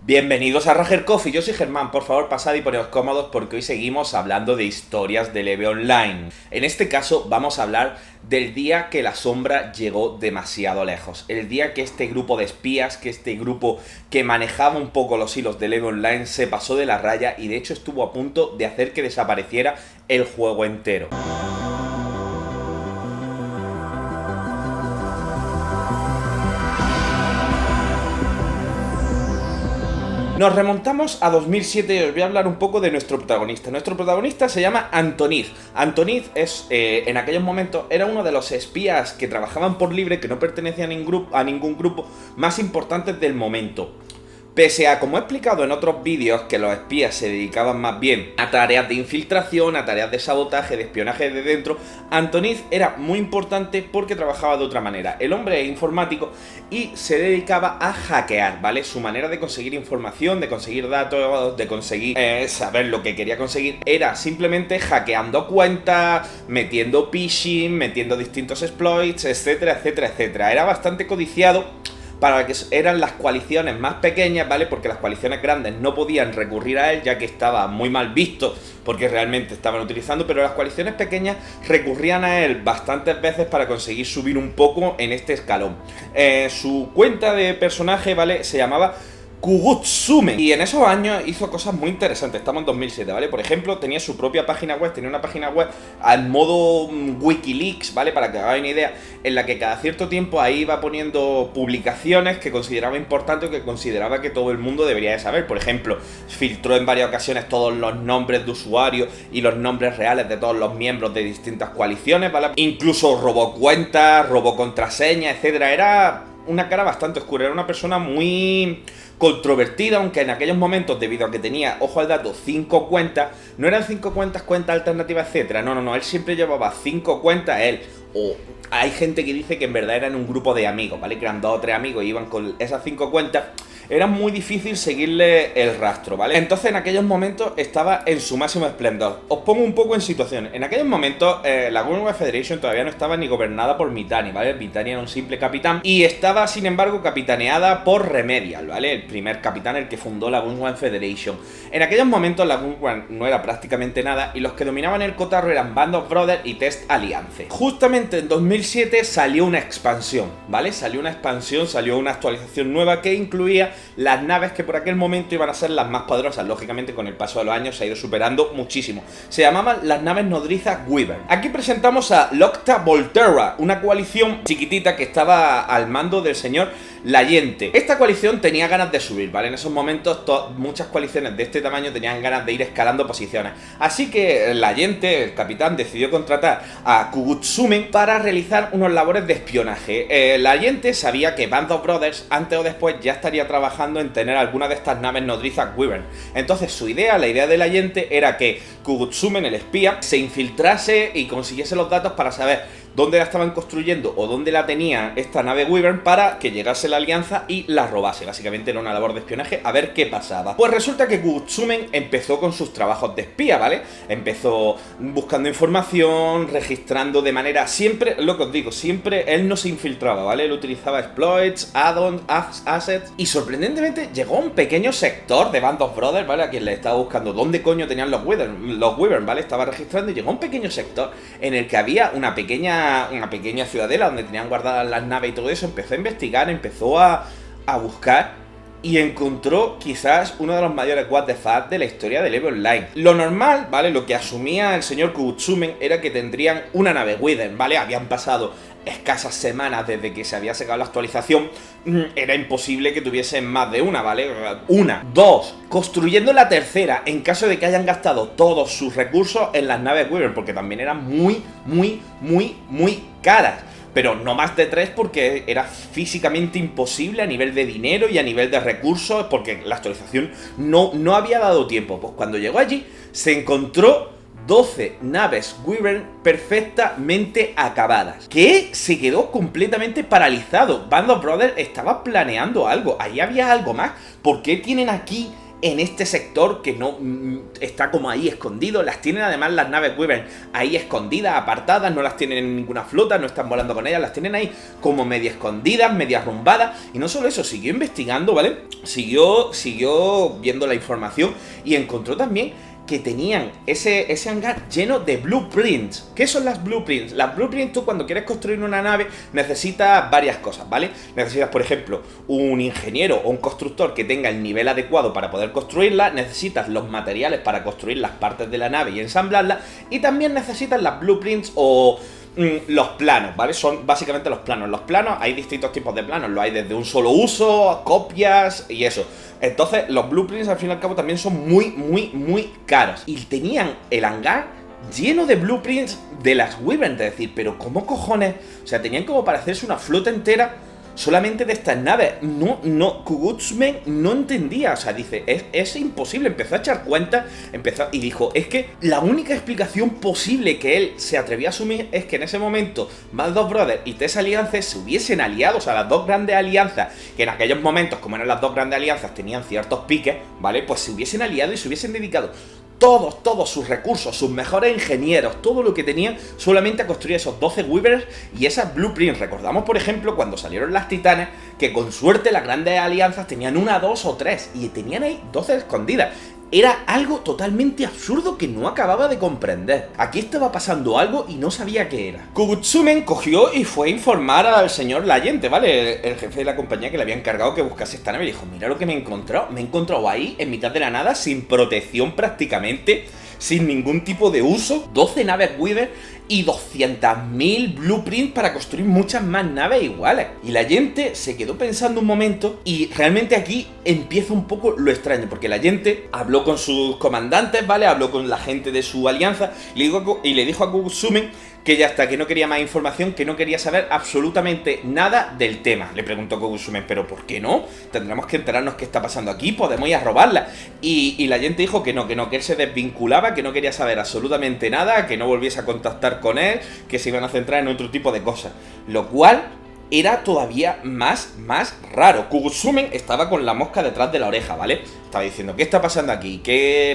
Bienvenidos a Rager Coffee, yo soy Germán, por favor pasad y poneos cómodos porque hoy seguimos hablando de historias del EVE Online. En este caso vamos a hablar del día que la sombra llegó demasiado lejos, el día que este grupo de espías, que este grupo que manejaba un poco los hilos del EVE Online se pasó de la raya y de hecho estuvo a punto de hacer que desapareciera el juego entero. Nos remontamos a 2007 y os voy a hablar un poco de nuestro protagonista. Nuestro protagonista se llama Antonid. Antonid es, en aquellos momentos, era uno de los espías que trabajaban por libre, que no pertenecían a ningún grupo, más importantes del momento. Pese a, como he explicado en otros vídeos, que los espías se dedicaban más bien a tareas de infiltración, a tareas de sabotaje, de espionaje de dentro, Antonid era muy importante porque trabajaba de otra manera. El hombre es informático y se dedicaba a hackear, ¿vale? Su manera de conseguir información, de conseguir datos, de conseguir saber lo que quería conseguir, era simplemente hackeando cuentas, metiendo phishing, metiendo distintos exploits, etcétera, etcétera, etcétera. Era bastante codiciado para que eran las coaliciones más pequeñas, ¿vale? Porque las coaliciones grandes no podían recurrir a él, ya que estaba muy mal visto, porque realmente estaban utilizando, pero las coaliciones pequeñas recurrían a él bastantes veces para conseguir subir un poco en este escalón. Su cuenta de personaje, ¿vale? Se llamaba Kugutsume. Y en esos años hizo cosas muy interesantes. Estamos en 2007, ¿vale? Por ejemplo, tenía su propia página web. Tenía una página web al modo Wikileaks, ¿vale? Para que hagáis una idea, en la que cada cierto tiempo ahí iba poniendo publicaciones que consideraba importantes o que consideraba que todo el mundo debería de saber. Por ejemplo, filtró en varias ocasiones todos los nombres de usuarios y los nombres reales de todos los miembros de distintas coaliciones, ¿vale? Incluso robó cuentas, robó contraseñas, etcétera. Era una cara bastante oscura. Era una persona muy controvertida, aunque en aquellos momentos, debido a que tenía, ojo al dato, 5 cuentas, no eran 5 cuentas, cuentas alternativas, etcétera. No, él siempre llevaba 5 cuentas, él, o hay gente que dice que en verdad eran un grupo de amigos, ¿vale? Que eran 2 o 3 amigos y iban con esas 5 cuentas. Era muy difícil seguirle el rastro, ¿vale? Entonces en aquellos momentos estaba en su máximo esplendor. Os pongo un poco en situación. En aquellos momentos la Gunware Federation todavía no estaba ni gobernada por Mittani, ¿vale? Mittani era un simple capitán y estaba, sin embargo, capitaneada por Remedial, ¿vale? El primer capitán, el que fundó la Gunware Federation. En aquellos momentos la Gunware no era prácticamente nada y los que dominaban el cotarro eran Band of Brothers y Test Alliance. Justamente en 2007 salió una expansión, ¿vale? Salió una actualización nueva que incluía las naves que por aquel momento iban a ser las más poderosas. Lógicamente con el paso de los años se ha ido superando muchísimo. Se llamaban las naves nodrizas Wyvern. Aquí presentamos a Locta Volterra, una coalición chiquitita que estaba al mando del señor Lallente. Esta coalición tenía ganas de subir, ¿vale? En esos momentos muchas coaliciones de este tamaño tenían ganas de ir escalando posiciones. Así que Lallente, el capitán, decidió contratar a Kugutsume para realizar unos labores de espionaje. Lallente sabía que Band of Brothers antes o después ya estaría trabajando en tener alguna de estas naves nodrizas Wyvern. Entonces la idea de Lallente era que Kugutsume, el espía, se infiltrase y consiguiese los datos para saber dónde la estaban construyendo o dónde la tenía esta nave Wyvern para que llegase la alianza y la robase. Básicamente era una labor de espionaje a ver qué pasaba. Pues resulta que Kugutsume empezó con sus trabajos de espía, ¿vale? Empezó buscando información, registrando de manera siempre, lo que os digo, siempre él no se infiltraba, ¿vale? Él utilizaba exploits, add-ons, assets y sorprendentemente llegó a un pequeño sector de Band of Brothers, ¿vale? A quien le estaba buscando dónde coño tenían los Wyvern, ¿vale? Estaba registrando y llegó a un pequeño sector en el que había una pequeña ciudadela donde tenían guardadas las naves y todo eso. Empezó a investigar, empezó a buscar y encontró quizás uno de los mayores what the fuck de la historia del EVE Online. Lo normal, ¿vale? Lo que asumía el señor Kugutsume era que tendrían una nave Wyvern, ¿vale? Habían pasado escasas semanas desde que se había sacado la actualización. Era imposible que tuviesen más de una, ¿vale? Una, dos, construyendo la tercera en caso de que hayan gastado todos sus recursos en las naves Wyvern, porque también eran muy caras. Pero no más de 3 porque era físicamente imposible a nivel de dinero y a nivel de recursos, porque la actualización no había dado tiempo. Pues cuando llegó allí se encontró 12 naves Wyvern perfectamente acabadas, que se quedó completamente paralizado. Band of Brothers estaba planeando algo, ahí había algo más. ¿Por qué tienen aquí en este sector que no está como ahí escondido. Las tienen además las naves Wyvern ahí escondidas, apartadas, no las tienen en ninguna flota, no están volando con ellas, las tienen ahí como media escondidas, media arrumbadas. Y no solo eso, siguió investigando, ¿vale? Siguió viendo la información y encontró también que tenían ese hangar lleno de blueprints. ¿Qué son las blueprints? Las blueprints, tú cuando quieres construir una nave necesitas varias cosas, ¿vale? Necesitas, por ejemplo, un ingeniero o un constructor que tenga el nivel adecuado para poder construirla, necesitas los materiales para construir las partes de la nave y ensamblarla, y también necesitas las blueprints o los planos, ¿vale? Son básicamente los planos. Los planos, hay distintos tipos de planos. Lo hay desde un solo uso, copias y eso. Entonces, los blueprints al fin y al cabo también son muy caros. Y tenían el hangar lleno de blueprints de las Wyvern. Es decir, pero ¿cómo cojones? O sea, tenían como para hacerse una flota entera solamente de estas naves. Kugutsumen no entendía. O sea, dice, es imposible. Empezó a echar cuentas, y dijo, es que la única explicación posible que él se atrevía a asumir es que en ese momento Band of Brothers y TES Alliance se hubiesen aliado. O sea, las dos grandes alianzas, que en aquellos momentos, como eran las dos grandes alianzas, tenían ciertos piques, ¿vale? Pues se hubiesen aliado y se hubiesen dedicado todos sus recursos, sus mejores ingenieros, todo lo que tenían, solamente a construir esos 12 Wyverns y esas blueprints. Recordamos, por ejemplo, cuando salieron las Titanes, que con suerte las grandes alianzas tenían una, dos o tres, y tenían ahí 12 escondidas. Era algo totalmente absurdo que no acababa de comprender. Aquí estaba pasando algo y no sabía qué era. Kugutsumen cogió y fue a informar al señor Layente, ¿vale? El jefe de la compañía, que le había encargado que buscase esta nave. Y dijo, mira lo que me he encontrado. Me he encontrado ahí, en mitad de la nada, sin protección prácticamente, sin ningún tipo de uso, 12 naves Wyvern y 200.000 blueprints para construir muchas más naves iguales. Y la gente se quedó pensando un momento, y realmente aquí empieza un poco lo extraño, porque la gente habló con sus comandantes, ¿vale? Habló con la gente de su alianza y le dijo a Kugutsumen que ya está, que no quería más información, que no quería saber absolutamente nada del tema. Le preguntó Kugutsumen, ¿pero por qué no? Tendremos que enterarnos qué está pasando aquí, podemos ir a robarla. Y la gente dijo que no, que él se desvinculaba, que no quería saber absolutamente nada, que no volviese a contactar con él, que se iban a centrar en otro tipo de cosas. Lo cual era todavía más raro. Kugutsumen estaba con la mosca detrás de la oreja, ¿vale? Estaba diciendo, ¿qué está pasando aquí? ¿Qué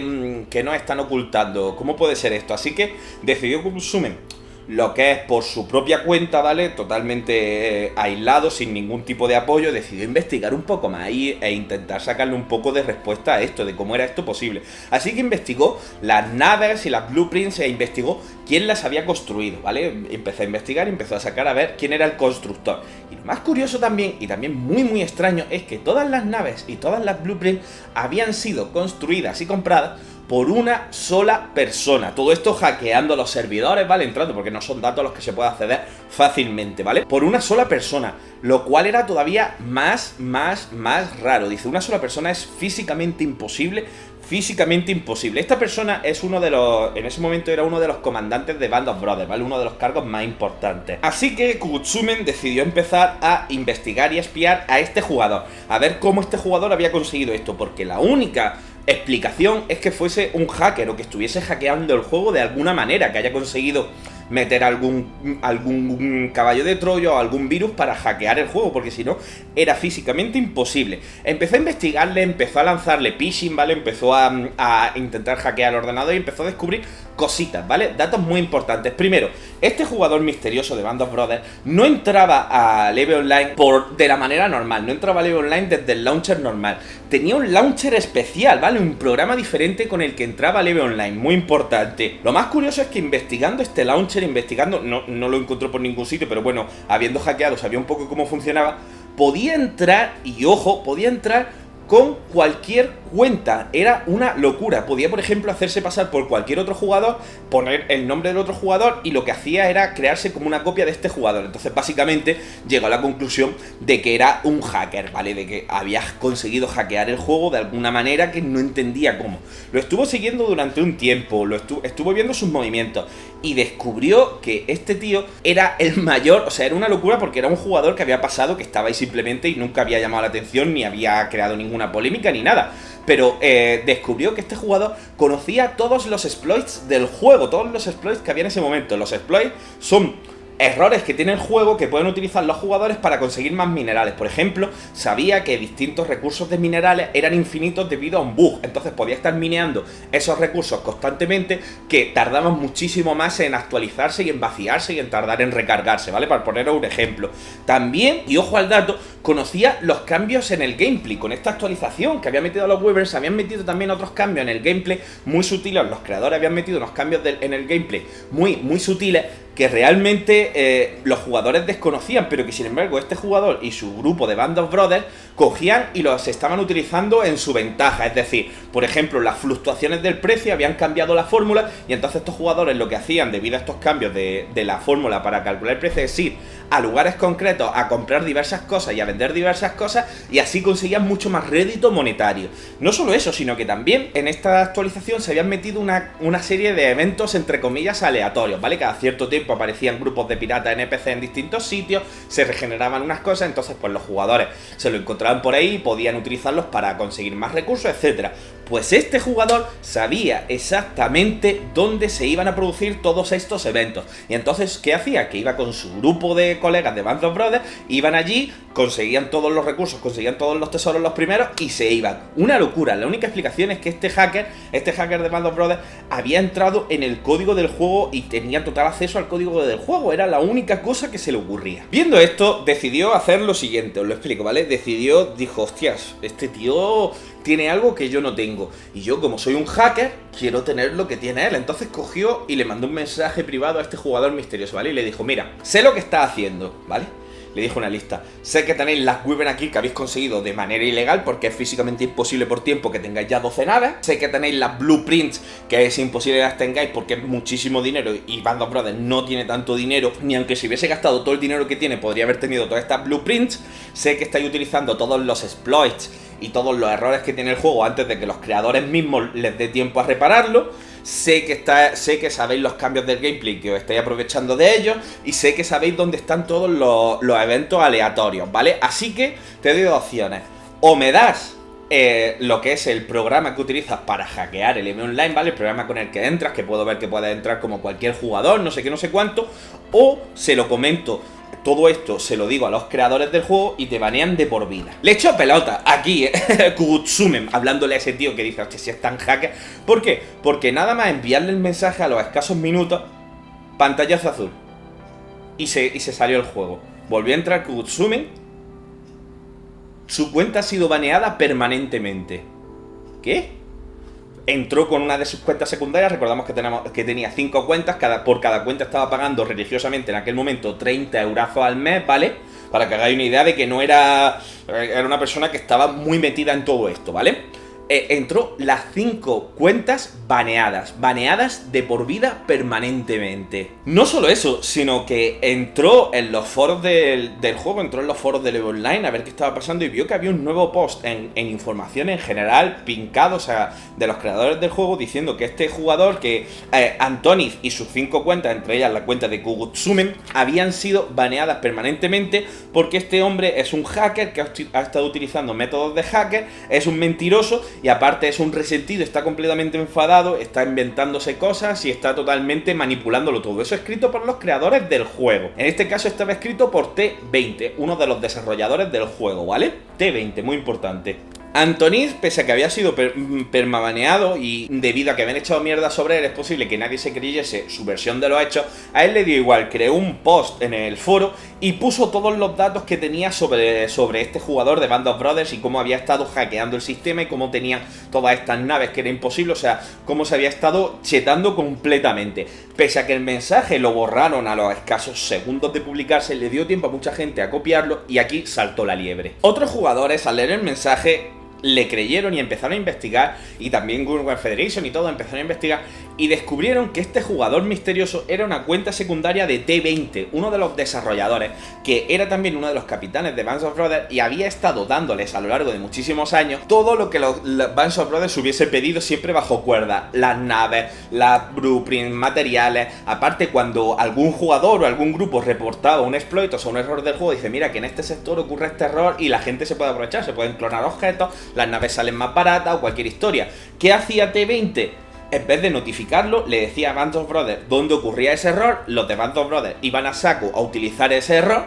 nos están ocultando? ¿Cómo puede ser esto? Así que decidió Kugutsumen, lo que es por su propia cuenta, ¿vale? Totalmente aislado, sin ningún tipo de apoyo, decidió investigar un poco más e intentar sacarle un poco de respuesta a esto, de cómo era esto posible. Así que investigó las naves y las blueprints e investigó quién las había construido, ¿vale? Empezó a investigar y empezó a sacar a ver quién era el constructor. Y lo más curioso también, y también muy extraño, es que todas las naves y todas las blueprints habían sido construidas y compradas por una sola persona. Todo esto hackeando los servidores, ¿vale? Entrando, porque no son datos a los que se puede acceder fácilmente, ¿vale? Por una sola persona, lo cual era todavía más raro. Dice, una sola persona es físicamente imposible. Esta persona es uno de los... En ese momento era uno de los comandantes de Band of Brothers, ¿vale? Uno de los cargos más importantes. Así que Kugutsumen decidió empezar a investigar y espiar a este jugador, a ver cómo este jugador había conseguido esto, porque la única explicación es que fuese un hacker o que estuviese hackeando el juego de alguna manera, que haya conseguido meter algún caballo de Troya o algún virus para hackear el juego, porque si no, era físicamente imposible. Empezó a investigarle, empezó a lanzarle phishing, ¿vale? Empezó a intentar hackear el ordenador y empezó a descubrir cositas, ¿vale? Datos muy importantes. Primero, este jugador misterioso de Band of Brothers no entraba a Leve Online de la manera normal, no entraba a Leve Online desde el launcher normal. Tenía un launcher especial, ¿vale? Un programa diferente con el que entraba a Leve Online, muy importante. Lo más curioso es que investigando este launcher, no lo encontró por ningún sitio, pero bueno, habiendo hackeado, sabía un poco cómo funcionaba, podía entrar, y ojo, podía entrar con cualquier cuenta. Era una locura. Podía, por ejemplo, hacerse pasar por cualquier otro jugador, poner el nombre del otro jugador, y lo que hacía era crearse como una copia de este jugador. Entonces, básicamente, llegó a la conclusión de que era un hacker, ¿vale? De que había conseguido hackear el juego de alguna manera que no entendía cómo. Lo estuvo siguiendo durante un tiempo, estuvo viendo sus movimientos, y descubrió que este tío era el mayor, o sea, era una locura porque era un jugador que había pasado, que estaba ahí simplemente y nunca había llamado la atención, ni había creado ninguna polémica ni nada. Pero descubrió que este jugador conocía todos los exploits del juego, todos los exploits que había en ese momento. Los exploits son errores que tiene el juego que pueden utilizar los jugadores para conseguir más minerales. Por ejemplo, sabía que distintos recursos de minerales eran infinitos debido a un bug, entonces podía estar mineando esos recursos constantemente que tardaban muchísimo más en actualizarse y en vaciarse y en tardar en recargarse, ¿vale? Para poneros un ejemplo. También, y ojo al dato, conocía los cambios en el gameplay. Con esta actualización que había metido a los Wyverns, habían metido también otros cambios en el gameplay muy sutiles. Los creadores habían metido unos cambios en el gameplay muy sutiles que realmente los jugadores desconocían, pero que sin embargo este jugador y su grupo de Band of Brothers cogían y los estaban utilizando en su ventaja. Es decir, por ejemplo, las fluctuaciones del precio habían cambiado la fórmula y entonces estos jugadores lo que hacían debido a estos cambios de la fórmula para calcular el precio es ir a lugares concretos a comprar diversas cosas y a vender diversas cosas, y así conseguían mucho más rédito monetario. No solo eso, sino que también en esta actualización se habían metido una serie de eventos entre comillas aleatorios, ¿vale? Cada cierto tiempo aparecían grupos de piratas NPC en distintos sitios, se regeneraban unas cosas, entonces pues los jugadores se lo encontraban por ahí y podían utilizarlos para conseguir más recursos, etcétera. Pues este jugador sabía exactamente dónde se iban a producir todos estos eventos. Y entonces, ¿qué hacía? Que iba con su grupo de colegas de Band of Brothers, iban allí, conseguían todos los recursos, conseguían todos los tesoros los primeros y se iban. Una locura. La única explicación es que este hacker de Band of Brothers, había entrado en el código del juego y tenía total acceso al código del juego. Era la única cosa que se le ocurría. Viendo esto, decidió hacer lo siguiente, os lo explico, ¿vale? Dijo, hostias, este tío tiene algo que yo no tengo. Y yo, como soy un hacker, quiero tener lo que tiene él. Entonces cogió y le mandó un mensaje privado a este jugador misterioso, ¿vale? Y le dijo, mira, sé lo que está haciendo, ¿vale? Le dijo una lista. Sé que tenéis las Wyvern aquí que habéis conseguido de manera ilegal, porque es físicamente imposible por tiempo que tengáis ya 12 naves. Sé que tenéis las Blueprints, que es imposible que las tengáis porque es muchísimo dinero y Band of Brothers no tiene tanto dinero, ni aunque se hubiese gastado todo el dinero que tiene podría haber tenido todas estas Blueprints. Sé que estáis utilizando todos los exploits y todos los errores que tiene el juego antes de que los creadores mismos les dé tiempo a repararlo. Sé que sabéis los cambios del gameplay, que os estáis aprovechando de ellos, y sé que sabéis dónde están todos los eventos aleatorios, ¿vale? Así que te doy dos opciones. O me das lo que es el programa que utilizas para hackear el ME Online, ¿vale? El programa con el que entras, que puedo ver que puedes entrar como cualquier jugador, no sé qué, no sé cuánto. O se lo comento. Todo esto se lo digo a los creadores del juego y te banean de por vida. Le echo pelota aquí, Kugutsumen, hablándole a ese tío que dice, hostia, si es tan hacker. ¿Por qué? Porque nada más enviarle el mensaje a los escasos minutos, pantallazo azul. Y se salió el juego. Volvió a entrar Kugutsumen. Su cuenta ha sido baneada permanentemente. ¿Qué? Entró con una de sus cuentas secundarias. Recordamos que tenía 5 cuentas, por cada cuenta estaba pagando religiosamente en aquel momento 30 eurazos al mes, ¿vale? Para que hagáis una idea de que no era una persona que estaba muy metida en todo esto, ¿vale? Entró las 5 cuentas baneadas de por vida permanentemente. No solo eso, sino que entró en los foros del juego, entró en los foros del EVE Online a ver qué estaba pasando y vio que había un nuevo post en información en general, pincado, o sea, de los creadores del juego, diciendo que este jugador, que Antoniz y sus 5 cuentas, entre ellas la cuenta de Kugutsumen, habían sido baneadas permanentemente porque este hombre es un hacker que ha estado utilizando métodos de hacker, es un mentiroso y aparte es un resentido, está completamente enfadado, está inventándose cosas y está totalmente manipulándolo todo. Eso escrito por los creadores del juego. En este caso estaba escrito por T20, uno de los desarrolladores del juego, ¿vale? T20, muy importante. Antoniz, pese a que había sido permabaneado y debido a que habían echado mierda sobre él, es posible que nadie se creyese su versión de los hechos, a él le dio igual, creó un post en el foro y puso todos los datos que tenía sobre este jugador de Band of Brothers y cómo había estado hackeando el sistema y cómo tenían todas estas naves, que era imposible, o sea, cómo se había estado chetando completamente. Pese a que el mensaje lo borraron a los escasos segundos de publicarse, le dio tiempo a mucha gente a copiarlo y aquí saltó la liebre. Otros jugadores, al leer el mensaje, le creyeron y empezaron a investigar, y también Google Federation y todo empezaron a investigar y descubrieron que este jugador misterioso era una cuenta secundaria de T20, uno de los desarrolladores, que era también uno de los capitanes de Band of Brothers y había estado dándoles a lo largo de muchísimos años todo lo que los Band of Brothers hubiese pedido siempre bajo cuerda: las naves, las blueprints, materiales. Aparte, cuando algún jugador o algún grupo reportaba un exploit o un error del juego, dice, mira que en este sector ocurre este error y la gente se puede aprovechar, se pueden clonar objetos, las naves salen más baratas o cualquier historia. ¿Qué hacía T20? en vez de notificarlo, le decía a Band of Brothers dónde ocurría ese error, los de Band of Brothers iban a saco a utilizar ese error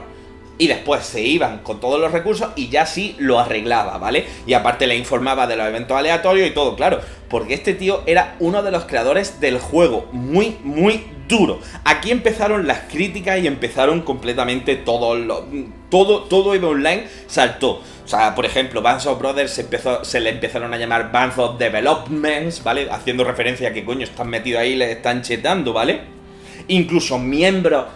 y después se iban con todos los recursos y ya sí lo arreglaba, ¿vale? Y aparte le informaba de los eventos aleatorios y todo, claro, porque este tío era uno de los creadores del juego, muy, muy duro. Aquí empezaron las críticas y empezaron completamente todo EVE Online saltó. O sea, por ejemplo, Band of Brothers se le empezaron a llamar Band of Developments, ¿vale? Haciendo referencia a que coño están metidos ahí y les están chetando, ¿vale? Incluso miembros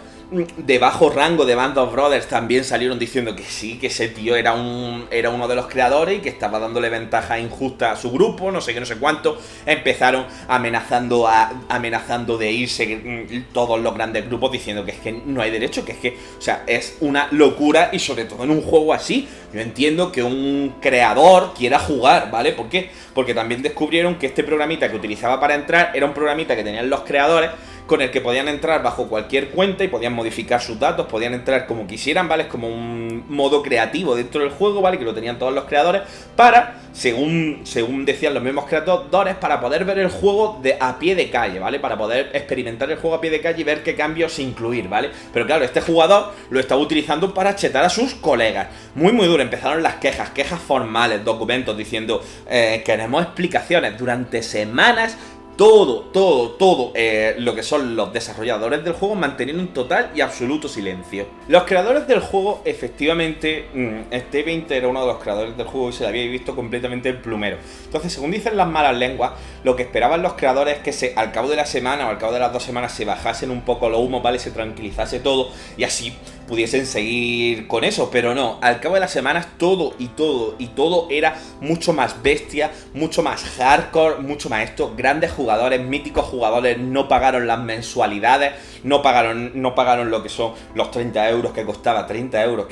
de bajo rango de Band of Brothers también salieron diciendo que sí, que ese tío era uno de los creadores y que estaba dándole ventaja injusta a su grupo, no sé qué, no sé cuánto. Empezaron amenazando de irse todos los grandes grupos diciendo que es que no hay derecho, que es que, o sea, es una locura y sobre todo en un juego así. Yo entiendo que un creador quiera jugar, ¿vale? ¿Por qué? Porque también descubrieron que este programita que utilizaba para entrar era un programita que tenían los creadores, con el que podían entrar bajo cualquier cuenta y podían modificar sus datos, podían entrar como quisieran, ¿vale? Es como un modo creativo dentro del juego, ¿vale? Que lo tenían todos los creadores para, según decían los mismos creadores, para poder ver el juego a pie de calle, ¿vale? Para poder experimentar el juego a pie de calle y ver qué cambios incluir, ¿vale? Pero claro, este jugador lo estaba utilizando para chetar a sus colegas. Muy, muy duro. Empezaron las quejas formales, documentos diciendo queremos explicaciones durante semanas. Todo lo que son los desarrolladores del juego manteniendo un total y absoluto silencio. Los creadores del juego, efectivamente, T20 era uno de los creadores del juego y se le había visto completamente el plumero. Entonces, según dicen las malas lenguas, lo que esperaban los creadores es que al cabo de la semana o al cabo de las 2 semanas se bajasen un poco los humos, ¿vale? Se tranquilizase todo y así pudiesen seguir con eso, pero no, al cabo de las semanas todo era mucho más bestia, mucho más hardcore, mucho más esto. Grandes jugadores, míticos jugadores no pagaron las mensualidades, no pagaron lo que son los 30 euros que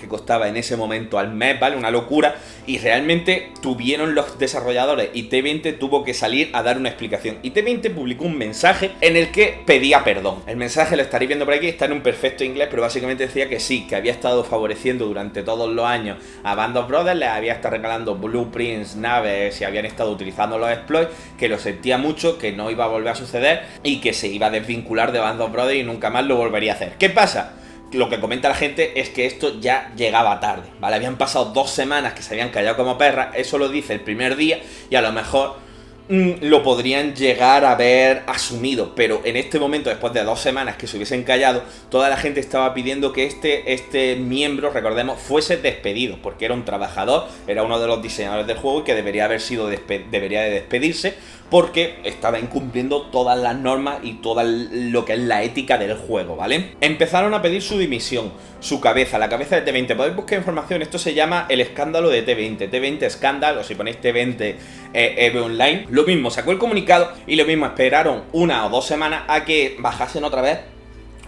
costaba en ese momento al mes, ¿vale? Una locura, y realmente tuvieron los desarrolladores y T20 tuvo que salir a dar una explicación, y T20 publicó un mensaje en el que pedía perdón. El mensaje lo estaréis viendo por aquí, está en un perfecto inglés, pero básicamente decía que sí, que había estado favoreciendo durante todos los años a Band of Brothers, les había estado regalando blueprints, naves y habían estado utilizando los exploits, que lo sentía mucho, que no iba a volver a suceder y que se iba a desvincular de Band of Brothers y nunca más lo volvería a hacer. ¿Qué pasa? Lo que comenta la gente es que esto ya llegaba tarde, ¿vale? Habían pasado 2 semanas que se habían callado como perras, eso lo dice el primer día y a lo mejor lo podrían llegar a haber asumido, pero en este momento, después de 2 semanas que se hubiesen callado, toda la gente estaba pidiendo que este miembro, recordemos, fuese despedido, porque era un trabajador, era uno de los diseñadores del juego y que debería de despedirse, porque estaba incumpliendo todas las normas y todo lo que es la ética del juego, ¿vale? Empezaron a pedir su dimisión, su cabeza, la cabeza de T20. Podéis buscar información, esto se llama el escándalo de T20, T20 Scandal, o si ponéis T20 EVE Online. Lo mismo, sacó el comunicado y lo mismo, esperaron 1 o 2 semanas a que bajasen otra vez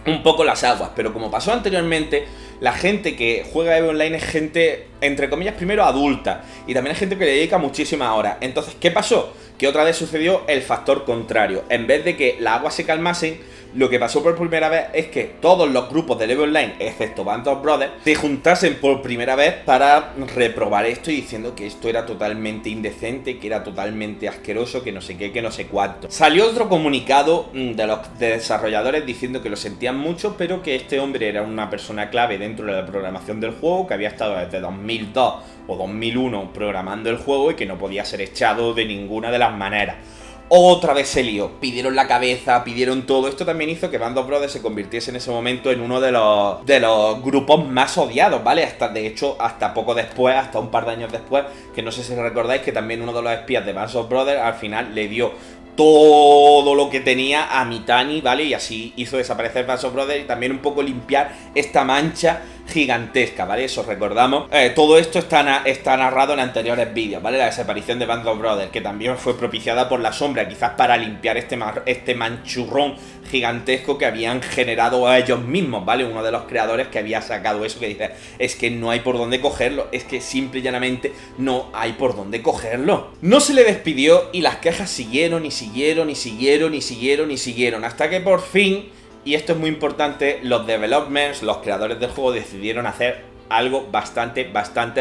un poco las aguas, pero como pasó anteriormente, la gente que juega EVE Online es gente, entre comillas, primero adulta, y también es gente que le dedica muchísimas horas. Entonces, ¿qué pasó? Que otra vez sucedió el factor contrario. En vez de que las aguas se calmasen, lo que pasó por primera vez es que todos los grupos de EVE Online, excepto Band of Brothers, se juntasen por primera vez para reprobar esto y diciendo que esto era totalmente indecente, que era totalmente asqueroso, que no sé qué, que no sé cuánto. Salió otro comunicado de los desarrolladores diciendo que lo sentían mucho, pero que este hombre era una persona clave dentro de la programación del juego, que había estado desde 2002 o 2001 programando el juego y que no podía ser echado de ninguna de las maneras. Otra vez se lió, pidieron la cabeza, pidieron todo. Esto también hizo que Band of Brothers se convirtiese en ese momento en uno de los grupos más odiados, ¿vale? De hecho, hasta poco después, hasta un par de años después, que no sé si recordáis que también uno de los espías de Band of Brothers al final le dio todo lo que tenía a Mitani, ¿vale? Y así hizo desaparecer Band of Brothers y también un poco limpiar esta mancha gigantesca, ¿vale? Eso recordamos. Todo esto está narrado en anteriores vídeos, ¿vale? La desaparición de Band of Brothers, que también fue propiciada por la sombra, quizás para limpiar este manchurrón gigantesco que habían generado a ellos mismos, ¿vale? Uno de los creadores que había sacado eso, que dice, es que no hay por dónde cogerlo, es que simple y llanamente no hay por dónde cogerlo. No se le despidió y las quejas siguieron y siguieron y siguieron y siguieron y siguieron, hasta que por fin, y esto es muy importante, los developers, los creadores del juego decidieron hacer algo bastante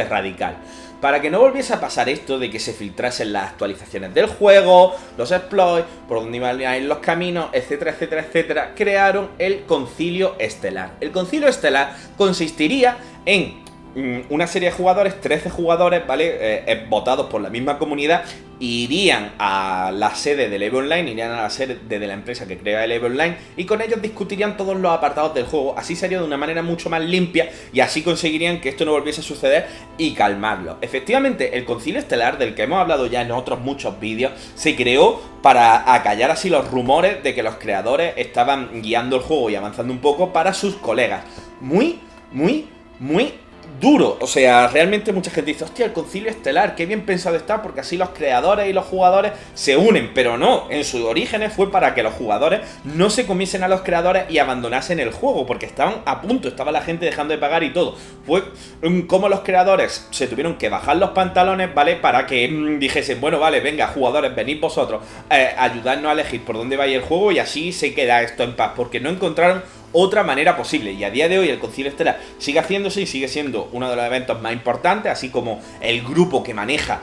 radical. Para que no volviese a pasar esto de que se filtrasen las actualizaciones del juego, los exploits, por dónde iban a ir los caminos, etcétera, etcétera, etcétera, crearon el Concilio Estelar. El Concilio Estelar consistiría en una serie de jugadores, 13 jugadores, ¿vale? Votados por la misma comunidad, irían a la sede del EVE Online, irían a la sede de la empresa que crea el EVE Online, y con ellos discutirían todos los apartados del juego. Así sería de una manera mucho más limpia, y así conseguirían que esto no volviese a suceder y calmarlo. Efectivamente, el Concilio Estelar, del que hemos hablado ya en otros muchos vídeos, se creó para acallar así los rumores de que los creadores estaban guiando el juego y avanzando un poco para sus colegas. Muy duro. O sea, realmente mucha gente dice, hostia, el Concilio Estelar, qué bien pensado está, porque así los creadores y los jugadores se unen. Pero no, en sus orígenes fue para que los jugadores no se comiesen a los creadores y abandonasen el juego, porque estaban a punto, estaba la gente dejando de pagar y todo. Fue como los creadores se tuvieron que bajar los pantalones, ¿vale? Para que dijesen, bueno, vale, venga, jugadores, venid vosotros, ayudadnos a elegir por dónde va a ir el juego, y así se queda esto en paz, porque no encontraron otra manera posible. Y a día de hoy el Concilio Estelar sigue haciéndose y sigue siendo uno de los eventos más importantes, así como el grupo que maneja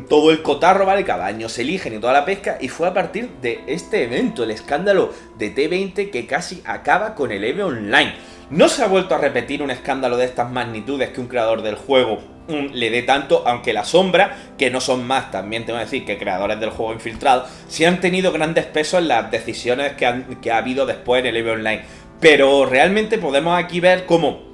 todo el cotarro, ¿vale? Cada año se eligen y toda la pesca, y fue a partir de este evento, el escándalo de T20, que casi acaba con el EVE Online. No se ha vuelto a repetir un escándalo de estas magnitudes que un creador del juego le dé tanto, aunque la sombra, que no son más, también tengo que decir, que creadores del juego infiltrados, sí han tenido grandes pesos en las decisiones que ha habido después en el EVE Online. Pero realmente podemos aquí ver cómo,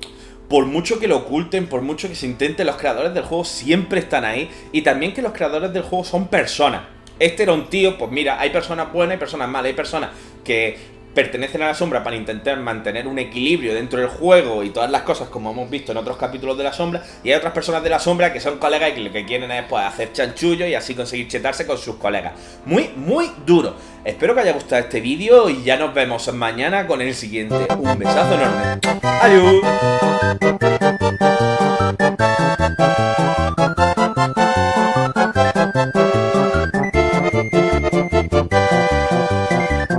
por mucho que lo oculten, por mucho que se intente, los creadores del juego siempre están ahí, y también que los creadores del juego son personas. Este era un tío, pues mira, hay personas buenas y personas malas, hay personas que pertenecen a la sombra para intentar mantener un equilibrio dentro del juego y todas las cosas, como hemos visto en otros capítulos de la sombra, y hay otras personas de la sombra que son colegas y que lo que quieren es pues hacer chanchullo y así conseguir chetarse con sus colegas. Muy duro. Espero que haya gustado este vídeo y ya nos vemos mañana con el siguiente. Un besazo enorme. Adiós.